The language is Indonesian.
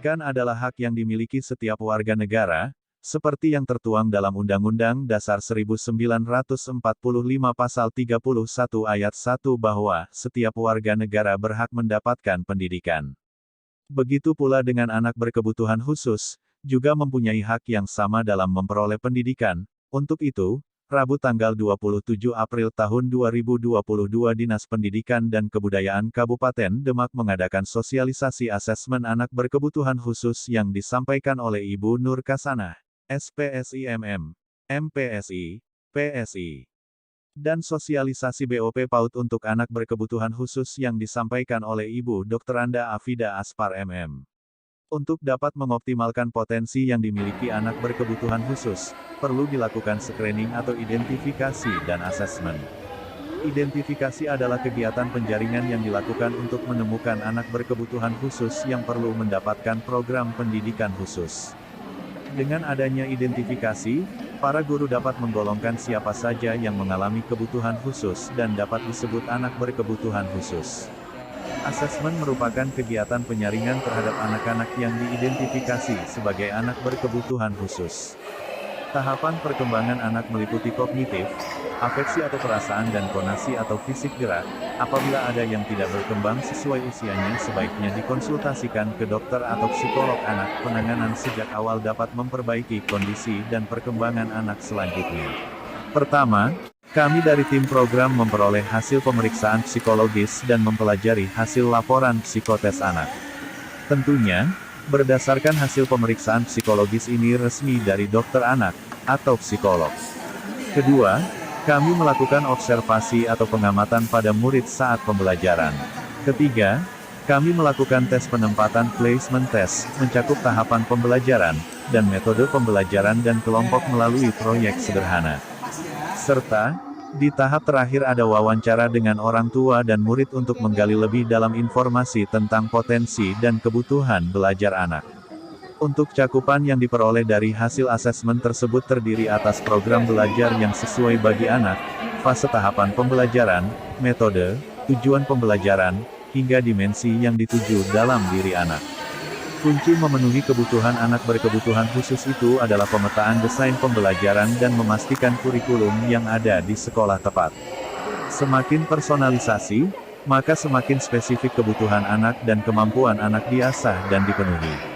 Pendidikan adalah hak yang dimiliki setiap warga negara, seperti yang tertuang dalam Undang-Undang Dasar 1945 Pasal 31 Ayat 1 bahwa setiap warga negara berhak mendapatkan pendidikan. Begitu pula dengan anak berkebutuhan khusus, juga mempunyai hak yang sama dalam memperoleh pendidikan. Untuk itu, Rabu tanggal 27 April tahun 2022 Dinas Pendidikan dan Kebudayaan Kabupaten Demak mengadakan sosialisasi asesmen anak berkebutuhan khusus yang disampaikan oleh Ibu Nur Kasanah, SPSI MM, MPSI, PSI, dan sosialisasi BOP PAUD untuk anak berkebutuhan khusus yang disampaikan oleh Ibu Dr. Anda Afida Aspar MM. Untuk dapat mengoptimalkan potensi yang dimiliki anak berkebutuhan khusus, perlu dilakukan screening atau identifikasi dan asesmen. Identifikasi adalah kegiatan penjaringan yang dilakukan untuk menemukan anak berkebutuhan khusus yang perlu mendapatkan program pendidikan khusus. Dengan adanya identifikasi, para guru dapat menggolongkan siapa saja yang mengalami kebutuhan khusus dan dapat disebut anak berkebutuhan khusus. Asesmen merupakan kegiatan penyaringan terhadap anak-anak yang diidentifikasi sebagai anak berkebutuhan khusus. Tahapan perkembangan anak meliputi kognitif, afeksi atau perasaan dan konasi atau fisik gerak. Apabila ada yang tidak berkembang sesuai usianya, sebaiknya dikonsultasikan ke dokter atau psikolog anak. Penanganan sejak awal dapat memperbaiki kondisi dan perkembangan anak selanjutnya. Pertama, kami dari tim program memperoleh hasil pemeriksaan psikologis dan mempelajari hasil laporan psikotes anak. Tentunya, berdasarkan hasil pemeriksaan psikologis ini resmi dari dokter anak, atau psikolog. Kedua, kami melakukan observasi atau pengamatan pada murid saat pembelajaran. Ketiga, kami melakukan tes penempatan placement test, mencakup tahapan pembelajaran, dan metode pembelajaran dan kelompok melalui proyek sederhana. Serta, di tahap terakhir ada wawancara dengan orang tua dan murid untuk menggali lebih dalam informasi tentang potensi dan kebutuhan belajar anak. Untuk cakupan yang diperoleh dari hasil asesmen tersebut terdiri atas program belajar yang sesuai bagi anak, fase tahapan pembelajaran, metode, tujuan pembelajaran, hingga dimensi yang dituju dalam diri anak. Kunci memenuhi kebutuhan anak berkebutuhan khusus itu adalah pemetaan desain pembelajaran dan memastikan kurikulum yang ada di sekolah tepat. Semakin personalisasi, maka semakin spesifik kebutuhan anak dan kemampuan anak diasah dan dipenuhi.